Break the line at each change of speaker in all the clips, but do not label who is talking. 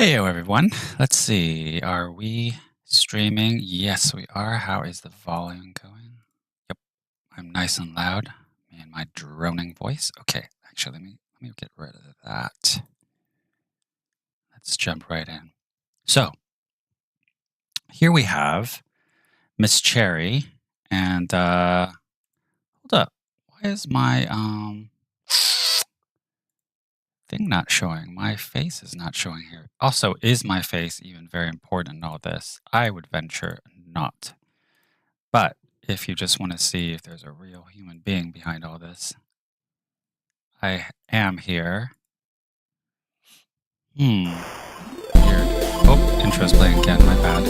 Hey everyone. Let's see. Are we streaming? Yes, we are. How is the volume going? Yep, I'm nice and loud. Me and my droning voice. Okay, actually, let me get rid of that. Let's jump right in. So here we have Miss Cherry, and hold up. Why is my thing not showing? My face is not showing here. Also, is my face even very important in all this? I would venture not. But if you just want to see if there's a real human being behind all this, I am here. Weird. Oh, intro's playing again, my bad.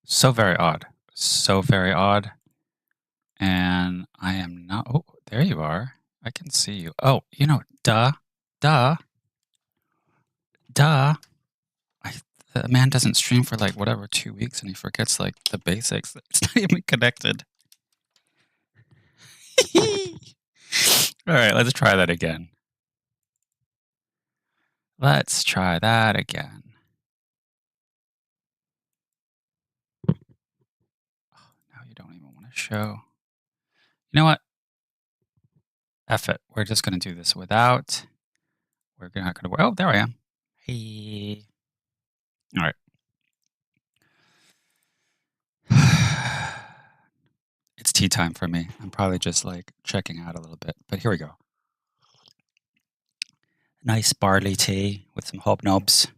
So very odd. So very odd. And I am not. Oh, there you are. I can see you. Oh, duh. Duh. Duh. The man doesn't stream for like whatever 2 weeks and he forgets like the basics. It's not even connected. All right, let's try that again. Let's try that again. Now you don't even want to show. You know what? F it. We're just going to do this without. We're not going to. Oh, there I am. Hey. All right. It's tea time for me. I'm probably just like checking out a little bit, but here we go. Nice barley tea with some hobnobs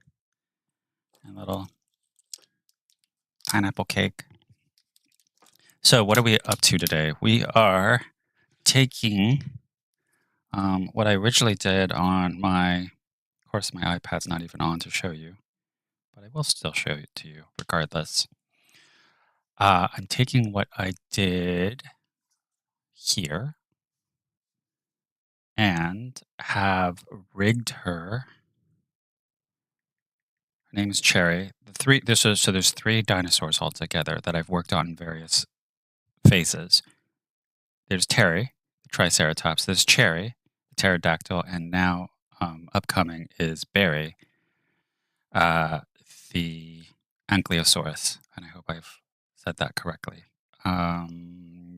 and a little pineapple cake. So, what are we up to today? We are taking what I originally did on my. Of course, my iPad's not even on to show you, but I will still show it to you regardless. I'm taking what I did here and have rigged her. Her name is Cherry. There's 3 dinosaurs altogether that I've worked on in various phases. There's Terry, the Triceratops. There's Cherry, the Pterodactyl, and now upcoming is Barry, the Ankylosaurus. And I hope I've said that correctly.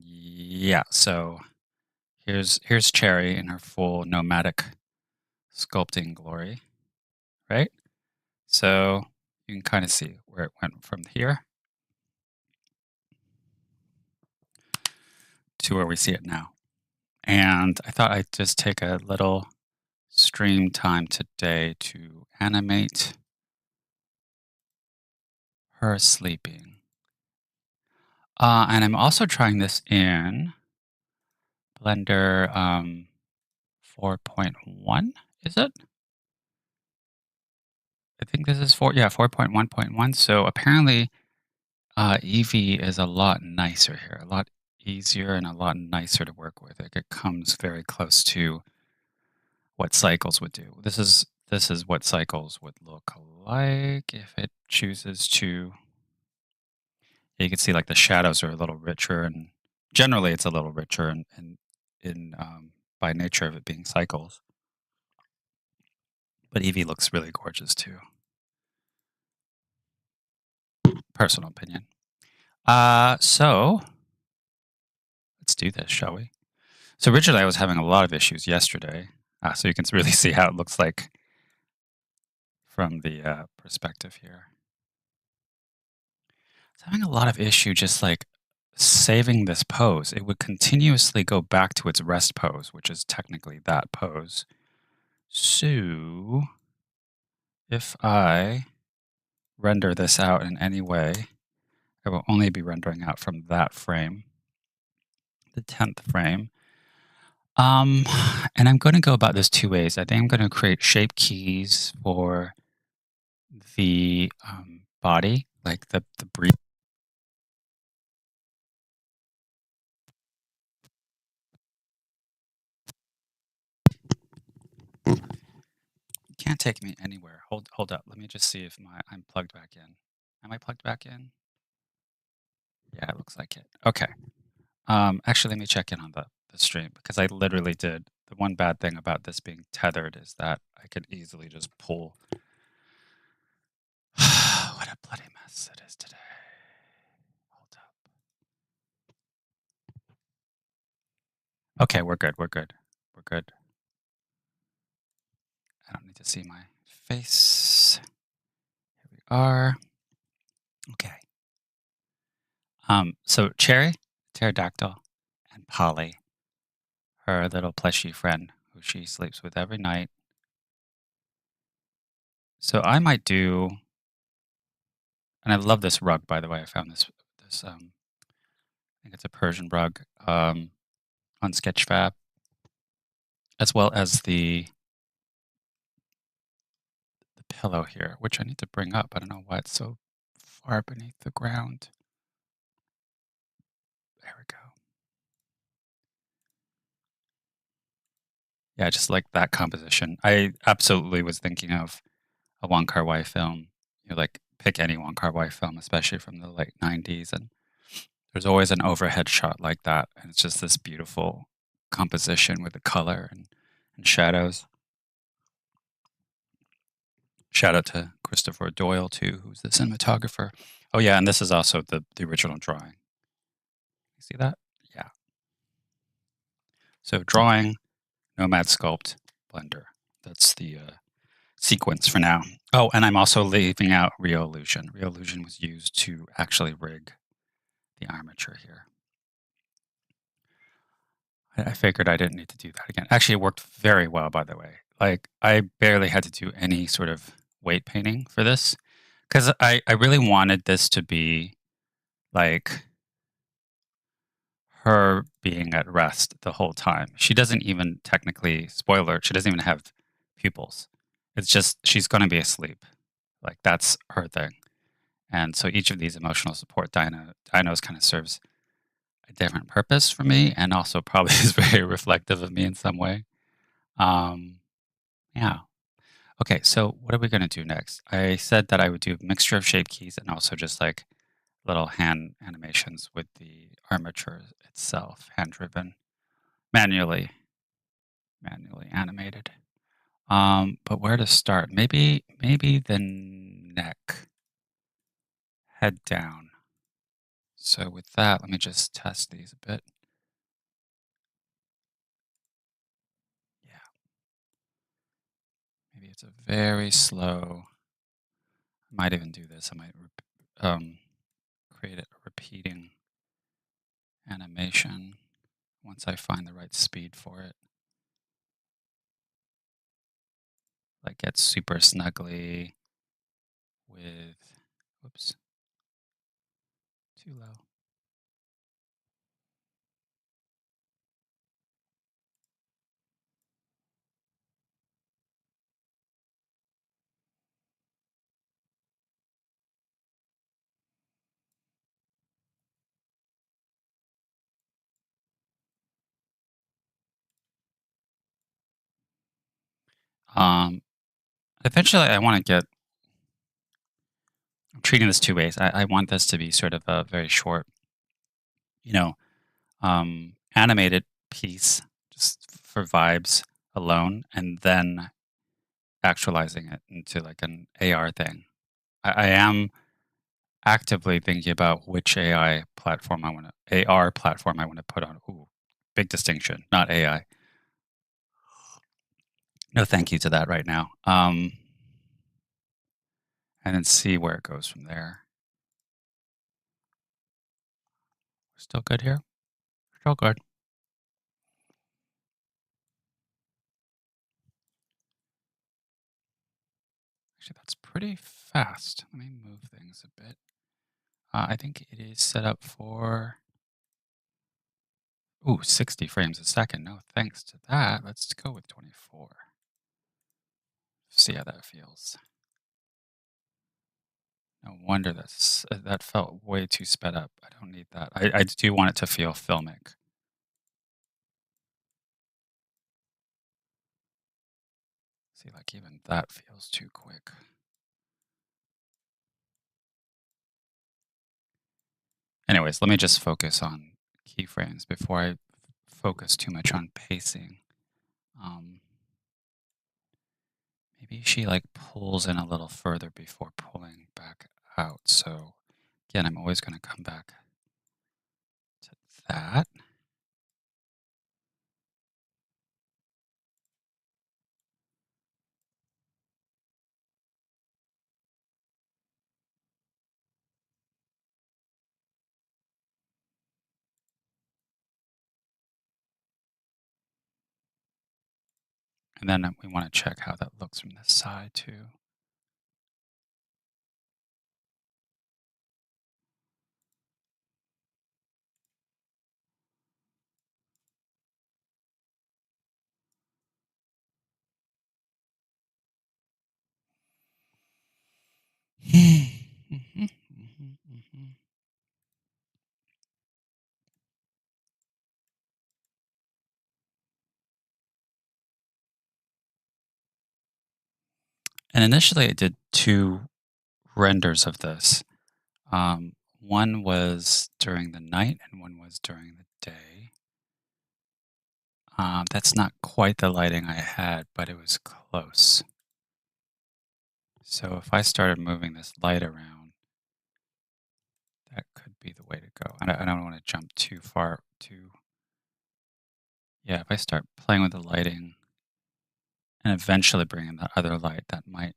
Yeah. So here's Cherry in her full nomadic sculpting glory, right? So you can kind of see where it went from here to where we see it now. And I thought I'd just take a little stream time today to animate her sleeping. And I'm also trying this in Blender 4.1, is it? I think this is 4.1.1. So apparently Eevee is a lot nicer here, a lot easier and a lot nicer to work with. It comes very close to what Cycles would do. This is what Cycles would look like if it chooses to. You can see like the shadows are a little richer, and generally it's a little richer in by nature of it being Cycles. But Eevee looks really gorgeous too. Personal opinion. So let's do this, shall we? So originally I was having a lot of issues yesterday. So you can really see how it looks like from the perspective here. I was having a lot of issue just like saving this pose. It would continuously go back to its rest pose, which is technically that pose. So if I render this out in any way, I will only be rendering out from that frame, the 10th frame. And I'm going to go about this 2 ways. I think I'm going to create shape keys for the body, like the breathing. Can't take me anywhere. Hold up. Let me just see if I'm plugged back in. Am I plugged back in? Yeah, it looks like it. Okay. Actually, let me check in on the the stream because I literally did. The one bad thing about this being tethered is that I could easily just pull. What a bloody mess it is today. Hold up. Okay, we're good. We're good. We're good. I don't need to see my face. Here we are. Okay. So Cherry, Pterodactyl, and Polly, her little plushy friend who she sleeps with every night. So I might do, and I love this rug, by the way. I found this, I think it's a Persian rug, on Sketchfab, as well as the pillow here, which I need to bring up. I don't know why it's so far beneath the ground. There we go. Yeah, I just like that composition. I absolutely was thinking of a Wong Kar-wai film. Like pick any Wong Kar-wai film, especially from the late '90s, and there's always an overhead shot like that, and it's just this beautiful composition with the color and shadows. Shout out to Christopher Doyle too, who's the cinematographer. Oh yeah, and this is also the original drawing. You see that? Yeah. So drawing, Nomad Sculpt, Blender. That's the sequence for now. Oh, and I'm also leaving out Real Illusion. Real Illusion was used to actually rig the armature here. I figured I didn't need to do that again. Actually, it worked very well, by the way. Like, I barely had to do any sort of weight painting for this because I really wanted this to be like her being at rest the whole time. She doesn't even technically, spoiler, she doesn't even have pupils. It's just she's going to be asleep. Like, that's her thing. And so each of these emotional support dinos kind of serves a different purpose for me and also probably is very reflective of me in some way. Um, yeah. Okay, so what are we going to do next? I said that I would do a mixture of shape keys and also just like little hand animations with the armature itself, hand driven, manually, manually animated. But where to start? Maybe the neck, head down. So with that, let me just test these a bit. Yeah, maybe it's a very slow. I might even do this. I might create a repeating animation once I find the right speed for it. Like get super snuggly with, whoops, too low. Um, Eventually I want to get, I'm treating this two ways. I want this to be sort of a very short, you know, animated piece just for vibes alone, and then actualizing it into like an AR thing. I am actively thinking about which AI platform I want to AR platform I want to put on. Ooh, big distinction, not AI. No, thank you to that right now. And then see where it goes from there. Still good here. Still good. Actually, that's pretty fast. Let me move things a bit. I think it is set up for 60 frames a second. No, thanks to that. Let's go with 24. See how that feels. No wonder that felt way too sped up. I don't need that. I do want it to feel filmic. See, like even that feels too quick. Anyways, let me just focus on keyframes before I focus too much on pacing. Um, Maybe she like pulls in a little further before pulling back out. So again, I'm always going to come back to that. And then we want to check how that looks from this side too. Mhm, mhm, mhm. And initially, I did two renders of this. Um, One was during the night, and one was during the day. That's not quite the lighting I had, but it was close. So if I started moving this light around, that could be the way to go. I don't want to jump too far. Too Yeah. If I start playing with the lighting and eventually bring in the other light, that might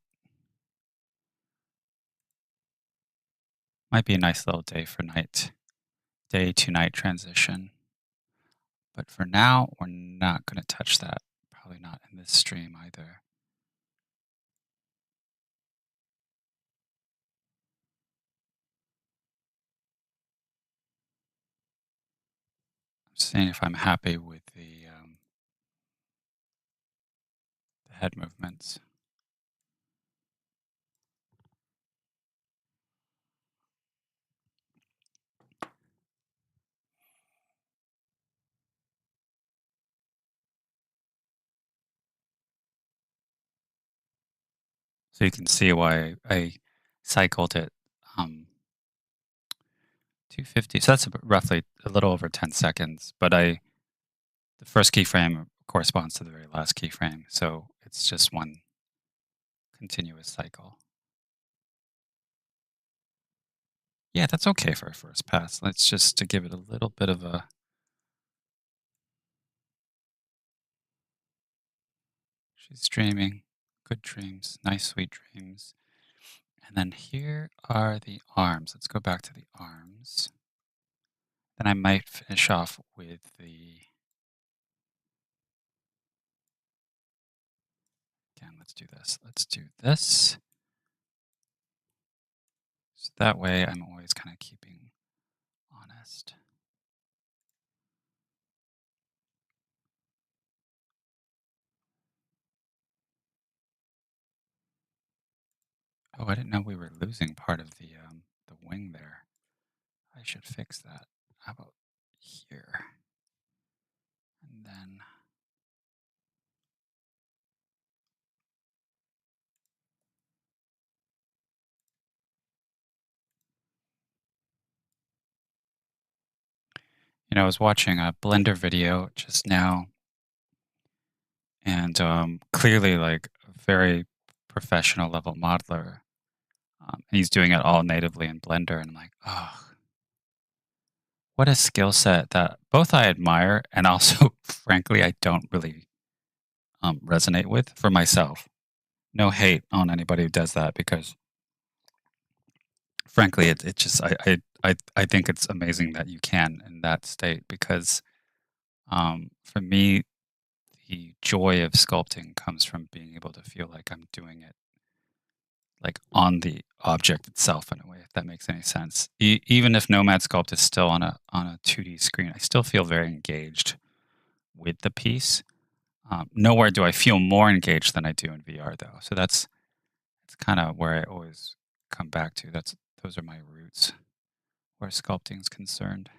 be a nice little day to night transition. But for now, we're not going to touch that. Probably not in this stream either. I'm seeing if I'm happy with the head movements. So you can see why I cycled it 250. So that's roughly a little over 10 seconds. But the first keyframe corresponds to the very last keyframe. So it's just one continuous cycle. Yeah, that's okay for a first pass. Let's just to give it a little bit of a. She's dreaming. Good dreams. Nice, sweet dreams. And then here are the arms. Let's go back to the arms. Then I might finish off with the. Again, let's do this. Let's do this. So that way I'm always kind of keeping honest. Oh, I didn't know we were losing part of the wing there. I should fix that. How about here? And then, I was watching a Blender video just now, and clearly, like a very professional level modeler. He's doing it all natively in Blender, and I'm like, oh, what a skill set that both I admire and also, frankly, I don't really resonate with for myself. No hate on anybody who does that because, frankly, it just I think it's amazing that you can in that state because for me, the joy of sculpting comes from being able to feel like I'm doing it like on the object itself in a way, if that makes any sense. Even if Nomad Sculpt is still on a 2D screen, I still feel very engaged with the piece. Nowhere do I feel more engaged than I do in VR, though. So that's kind of where I always come back to. Those are my roots where sculpting is concerned.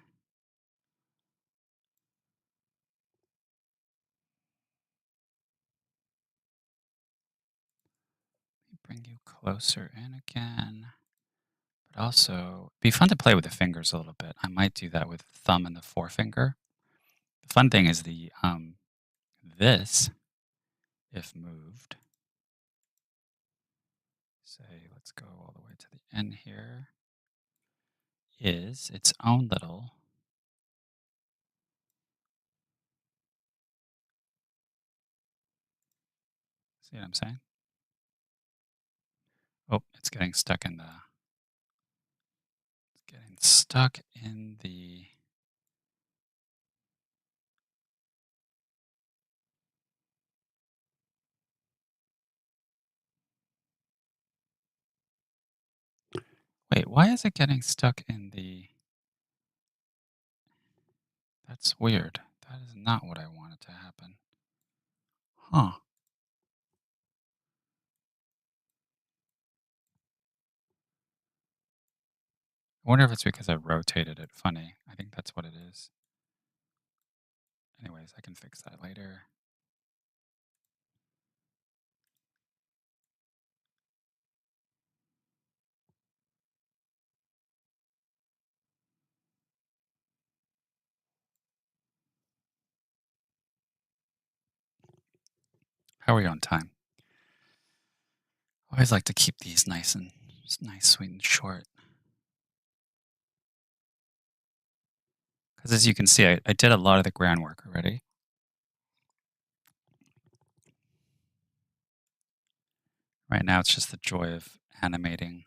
Let me bring you closer in again. But also, be fun to play with the fingers a little bit. I might do that with the thumb and the forefinger. The fun thing is this, if moved, say, let's go all the way to the end here, is its own little, see what I'm saying? Oh, getting stuck in the, wait, why is it getting stuck in the, that's weird. That is not what I wanted to happen. Huh. I wonder if it's because I rotated it funny. I think that's what it is. Anyways, I can fix that later. How are we on time? I always like to keep these nice, sweet, and short. Because as you can see, I did a lot of the groundwork already. Right now, it's just the joy of animating.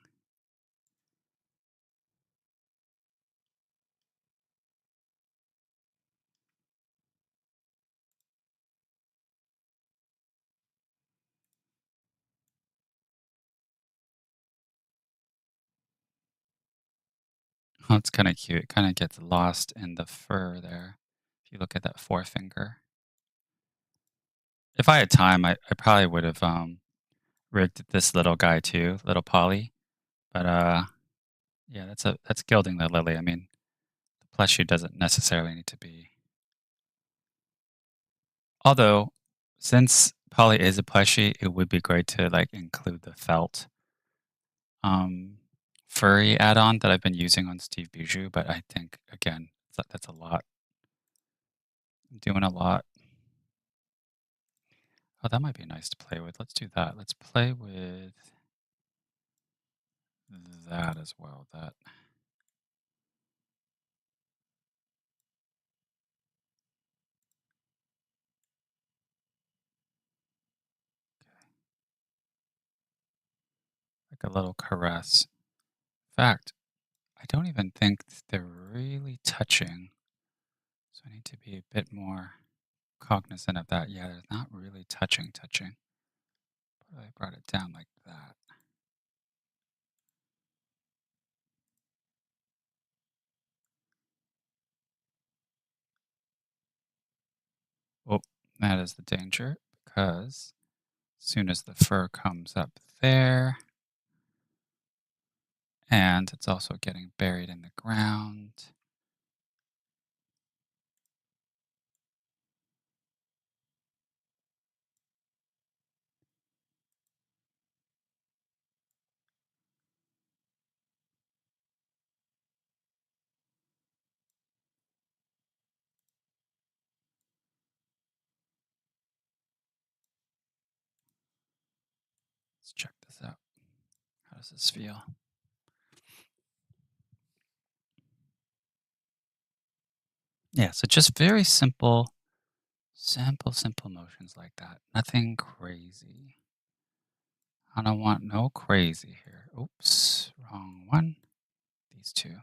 Oh, it's kind of cute. It kind of gets lost in the fur there. If you look at that forefinger. If I had time, I probably would have rigged this little guy too, little Polly. But yeah, that's gilding the lily. I mean, the plushie doesn't necessarily need to be. Although, since Polly is a plushie, it would be great to like include the felt um, furry add-on that I've been using on Steve Bijou. But I think again, that's a lot. I'm doing a lot. Oh, that might be nice to play with. Let's do that. Let's play with that as well. That like a little caress. In fact, I don't even think they're really touching. So I need to be a bit more cognizant of that. Yeah, they're not really touching. But I brought it down like that. Oh, that is the danger because as soon as the fur comes up there, and it's also getting buried in the ground. Let's check this out. How does this feel? Yeah, so just very simple motions like that. Nothing crazy. I don't want no crazy here. Oops, wrong one. These two.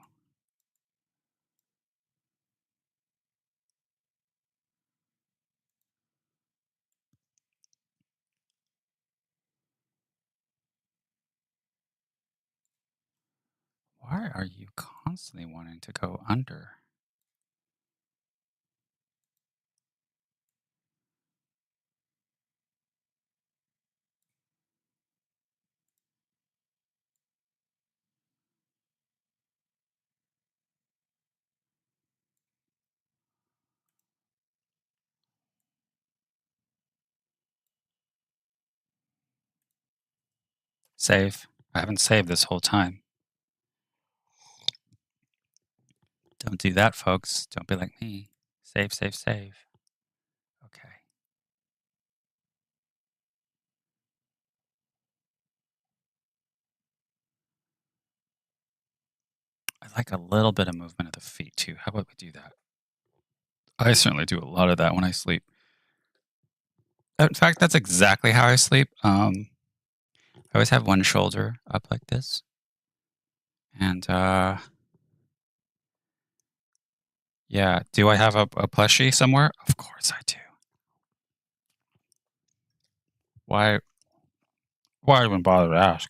Why are you constantly wanting to go under? Save. I haven't saved this whole time. Don't do that, folks. Don't be like me. Save, save, save. Okay. I like a little bit of movement of the feet too. How about we do that? I certainly do a lot of that when I sleep. In fact, that's exactly how I sleep. I always have one shoulder up like this, and yeah. Do I have a plushie somewhere? Of course I do. Why? Why even bother to ask?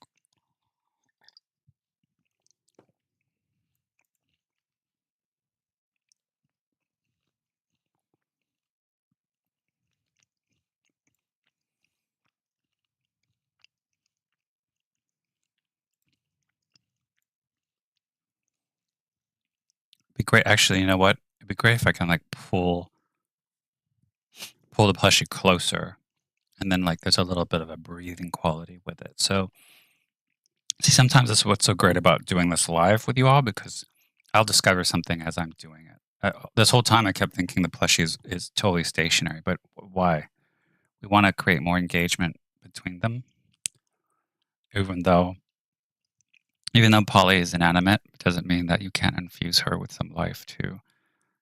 Be great. Actually, you know what? It'd be great if I can like pull the plushie closer, and then like there's a little bit of a breathing quality with it. So see, sometimes that's what's so great about doing this live with you all because I'll discover something as I'm doing it. This whole time, I kept thinking the plushie is totally stationary, but why? We want to create more engagement between them, even though Polly is inanimate, it doesn't mean that you can't infuse her with some life too.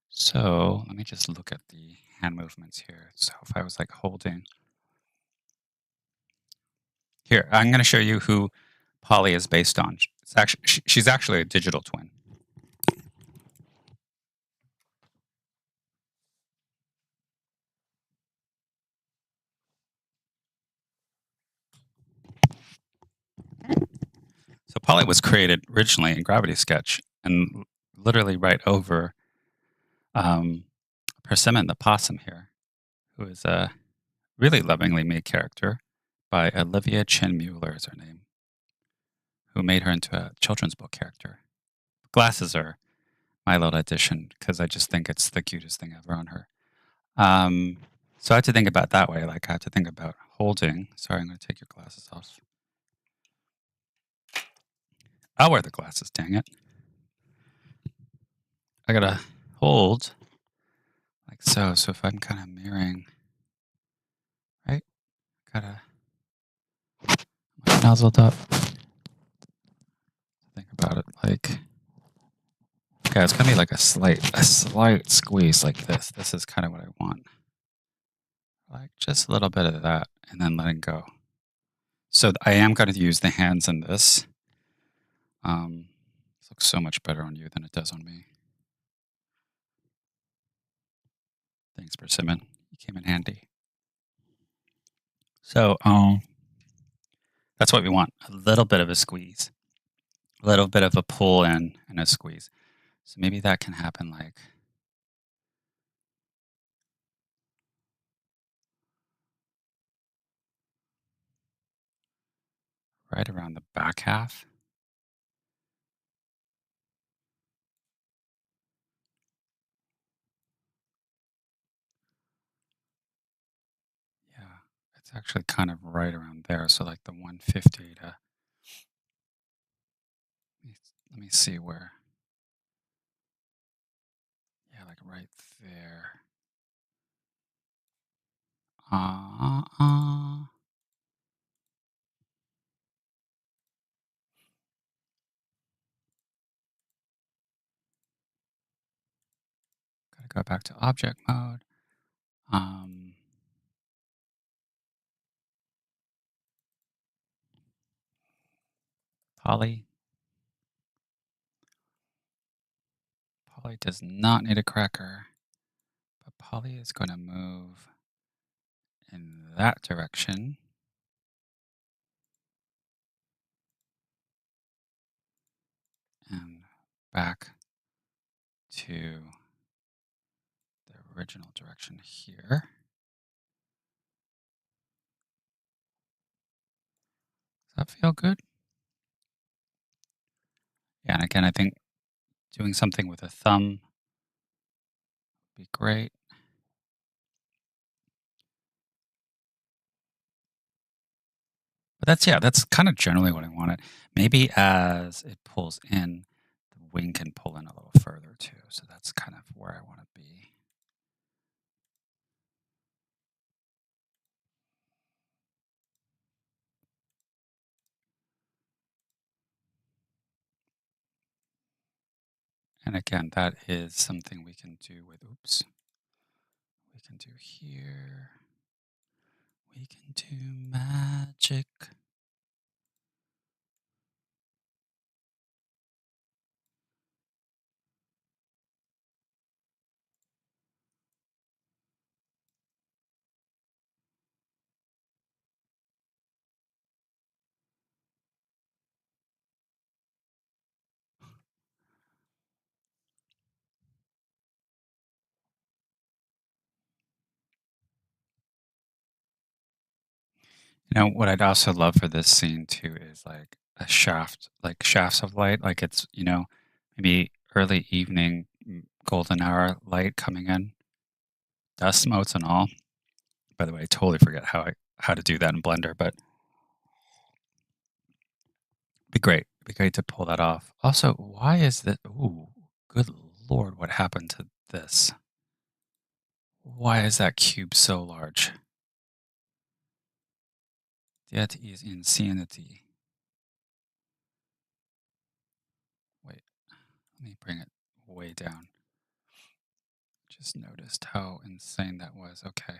So let me just look at the hand movements here. So if I was like holding here, I'm going to show you who Polly is based on. It's actually she's actually a digital twin. So Polly was created originally in Gravity Sketch and literally right over um, Persimmon the possum here, who is a really lovingly made character by Olivia Chin Mueller is her name, who made her into a children's book character. Glasses are my little addition because I just think it's the cutest thing ever on her. Um, so I have to think about that way. Like I have to think about holding. Sorry, I'm going to take your glasses off. I'll wear the glasses. Dang it! I gotta hold like so. So if I'm kind of mirroring, right? Gotta nuzzled up. Think about it like okay, it's gonna be like a slight squeeze like this. This is kind of what I want. Like just a little bit of that and then letting go. So I am going to use the hands in this. This looks so much better on you than it does on me. Thanks, Persimmon. You came in handy. So that's what we want. A little bit of a squeeze. A little bit of a pull in and a squeeze. So maybe that can happen like right around the back half. Yeah, it's actually kind of right around there. So like the 150 to let me see where. Yeah, like right there. Uh, uh. Gotta go back to object mode. Um, Poly. Poly does not need a cracker, but Poly is going to move in that direction. And back to the original direction here. Does that feel good? Yeah, and again, I think doing something with a thumb would be great. But that's kind of generally what I wanted. Maybe as it pulls in, the wing can pull in a little further too. So that's kind of where I want to be. And again, that is something we can do with, oops, we can do here. We can do magic. You know, what I'd also love for this scene too is like a shaft, like shafts of light, like it's, maybe early evening, golden hour light coming in, dust motes and all. By the way, I totally forget how to do that in Blender, but it'd be great to pull that off. Also, why is that? Ooh, good lord, what happened to this? Why is that cube so large? That is insanity. Wait, let me bring it way down. Just noticed how insane that was. Okay,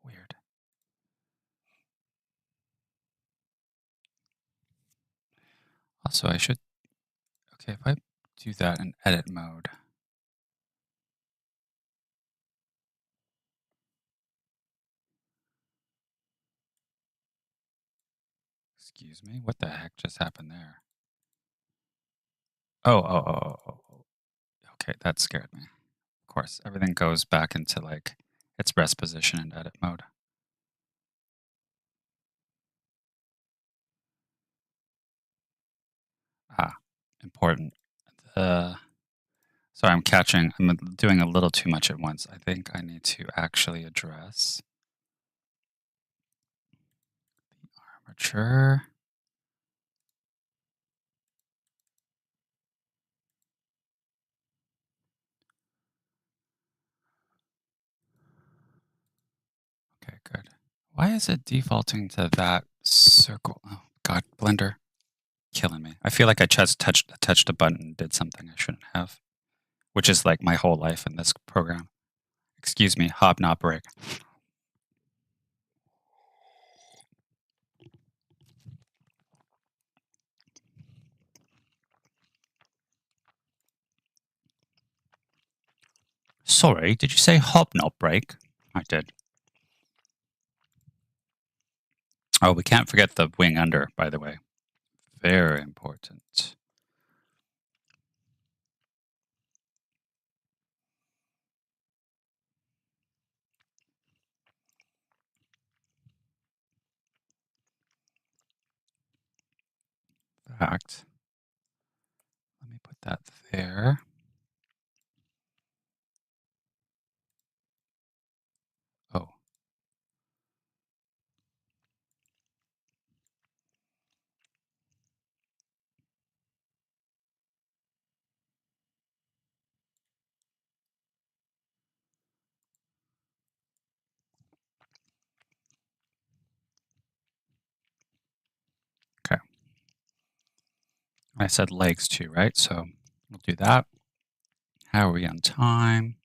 weird. Also, I should, okay, if I do that in edit mode, excuse me, what the heck just happened there? Oh. Okay, that scared me. Of course, everything goes back into like its rest position in edit mode. Ah, important. The Sorry, I'm doing a little too much at once. I think I need to actually address armature. Okay, good. Why is it defaulting to that circle? Oh God, Blender, killing me. I feel like I just touched a button and did something I shouldn't have, which is like my whole life in this program. Excuse me, hobnob break. Sorry, did you say hobnob break? I did. Oh, we can't forget the wing under, by the way. Very important. Fact. Let me put that there. Oh, okay. I said legs too, right? So we'll do that. How are we on time?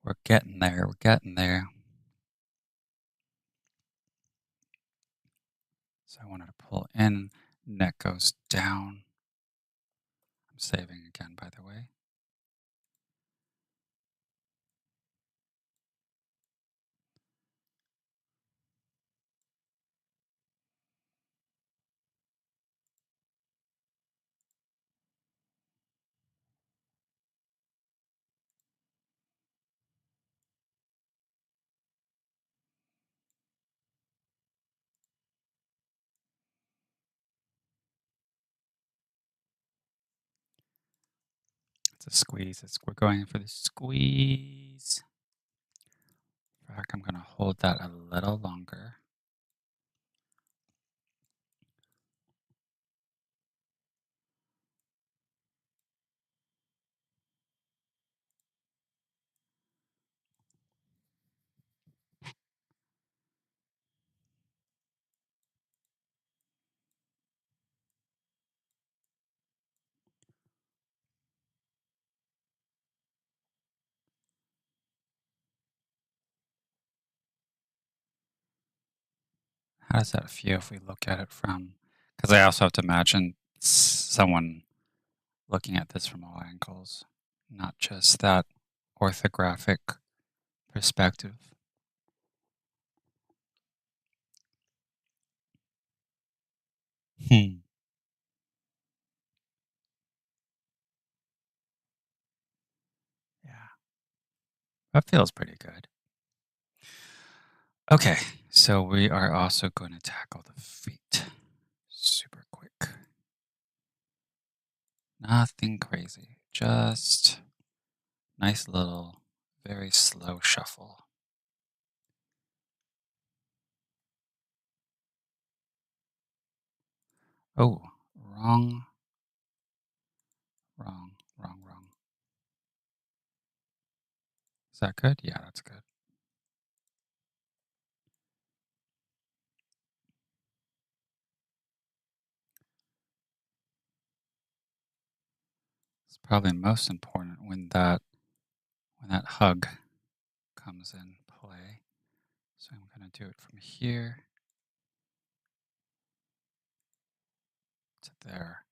We're getting there. We're getting there. So I wanted to pull in. Neck goes down. I'm saving again, by the way. It's a squeeze. We're going for the squeeze. In fact, I'm going to hold that a little longer. How does that feel if we look at it from? Because I also have to imagine someone looking at this from all angles, not just that orthographic perspective. Hmm. Yeah, that feels pretty good. Okay, so we are also going to tackle the feet. Super quick. Nothing crazy. Just nice little, very slow shuffle. Oh, wrong, wrong. Is that good? Yeah, that's good. It's probably most important when that hug comes in play. So I'm going to do it from here to there.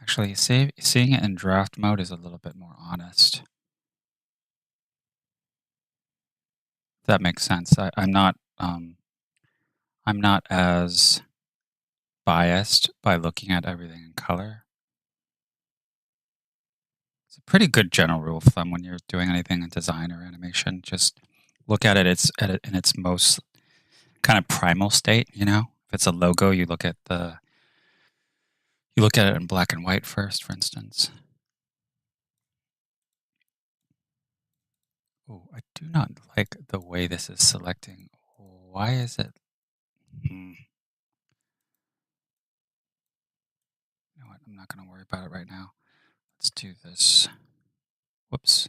Actually, seeing it in draft mode is a little bit more honest. If that makes sense. I'm not as biased by looking at everything in color. It's a pretty good general rule of thumb when you're doing anything in design or animation. Just look at it. It's at it in its most kind of primal state. If it's a logo, you look at it in black and white first, for instance. Oh, I do not like the way this is selecting. Why is it? You know what? I'm not going to worry about it right now. Let's do this. Whoops.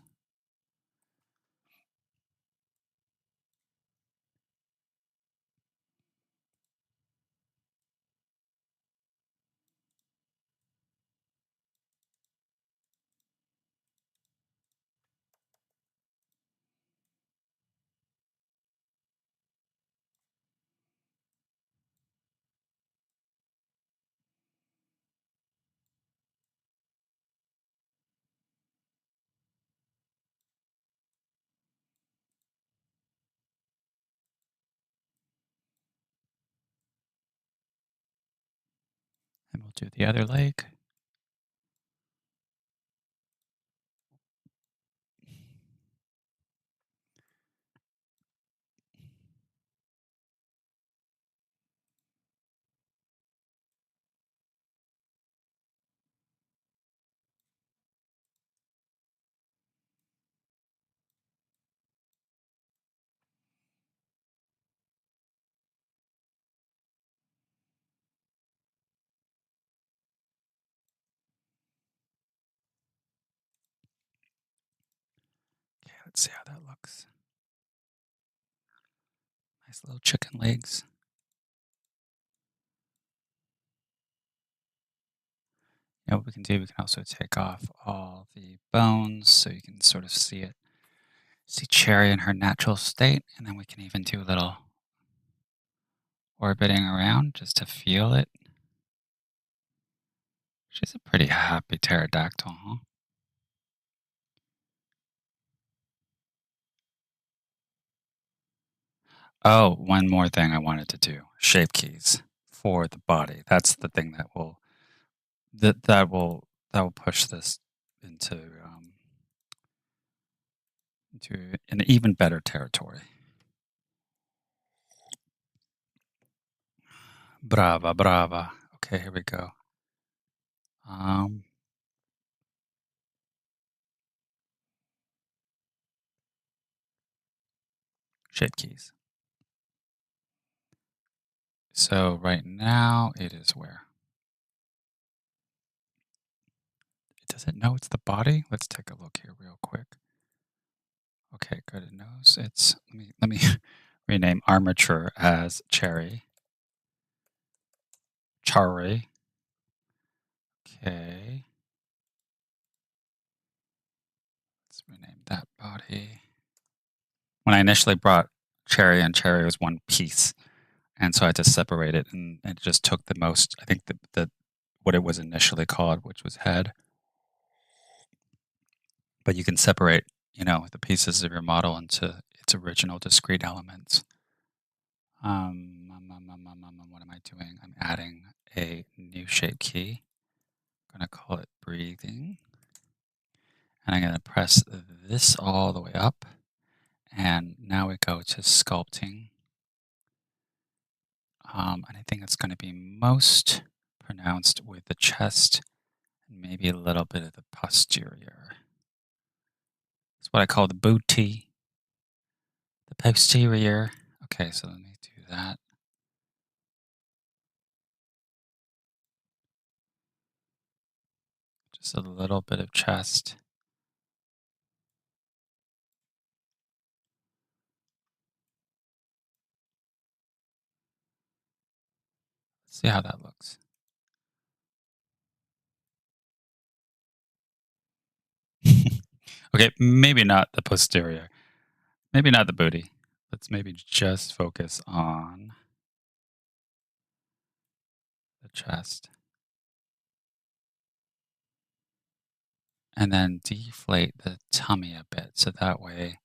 And we'll do the other leg. Okay, let's see how that looks. Nice little chicken legs. What we can do, we can also take off all the bones so you can sort of see it. See Cherry in her natural state, and then we can even do a little orbiting around just to feel it. She's a pretty happy pterodactyl, huh? Oh, one more thing I wanted to do. Shape keys for the body. That's the thing that will push this into into an even better territory. Brava, brava. Okay, here we go. Um, Shape keys. So right now it is where? Does it know it's the body? Let's take a look here real quick. Okay, good. It knows it's. Let me rename armature as cherry. Cherry. Okay. Let's rename that body. when I initially brought Cherry and Cherry was one piece, and so I had to separate it, and it just took the most. I think the what it was initially called, which was head, but you can separate, the pieces of your model into its original discrete elements. What am I doing? I'm adding a new shape key. I'm going to call it breathing. And I'm going to press this all the way up. And now we go to sculpting. And I think it's going to be most pronounced with the chest and maybe a little bit of the posterior. It's what I call the booty, the posterior. Okay, so let me do that. Just a little bit of chest. See how that looks. Okay, maybe not the posterior. Maybe not the booty. Let's maybe just focus on the chest. And then deflate the tummy a bit so that way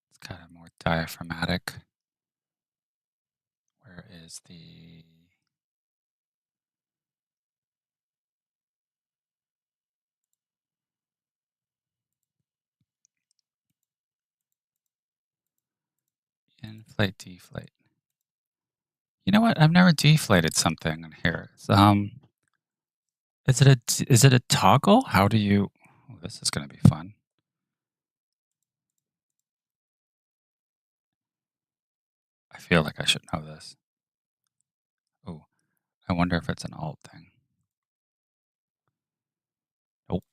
it's kind of more diaphragmatic. Where is the. Inflate, deflate. You know what? I've never deflated something in here. Is it a toggle? How do you? Oh, this is going to be fun. I feel like I should know this. Oh, I wonder if it's an alt thing. Nope.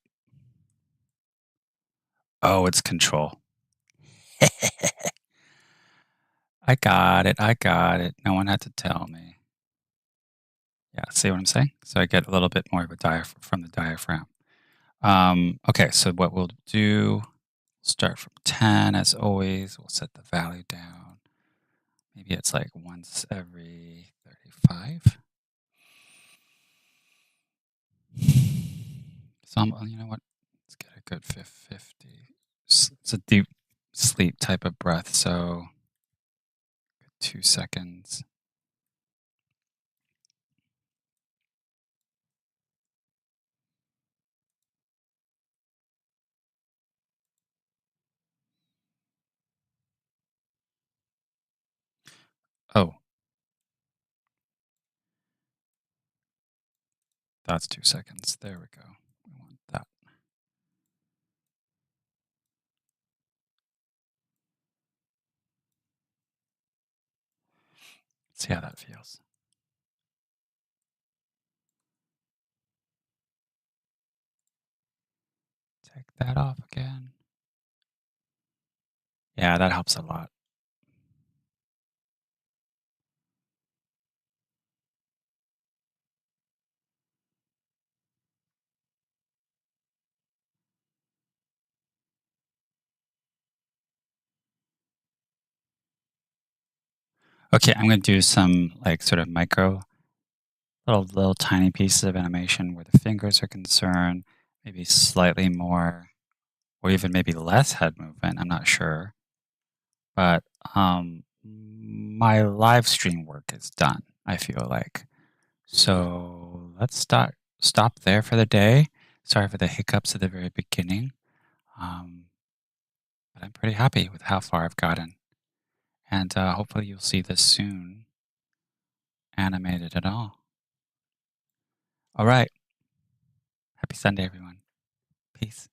Oh, it's control. I got it. I got it. No one had to tell me. Yeah, see what I'm saying? So I get a little bit more of a from the diaphragm. Okay, so what we'll do, start from 10 as always. We'll set the value down. Maybe it's like once every 35. So you know what? Let's get a good 50. It's a deep sleep type of breath, so 2 seconds. Oh, that's 2 seconds. There we go. We want that. See how that feels. Take that off again. Yeah, that helps a lot. Okay, I'm going to do some like sort of micro, little tiny pieces of animation where the fingers are concerned, maybe slightly more, or even maybe less head movement. I'm not sure, but my live stream work is done. I feel like so. Let's stop there for the day. Sorry for the hiccups at the very beginning, um, but I'm pretty happy with how far I've gotten, and hopefully you'll see this soon, animated at all. All right. Happy Sunday, everyone. Peace.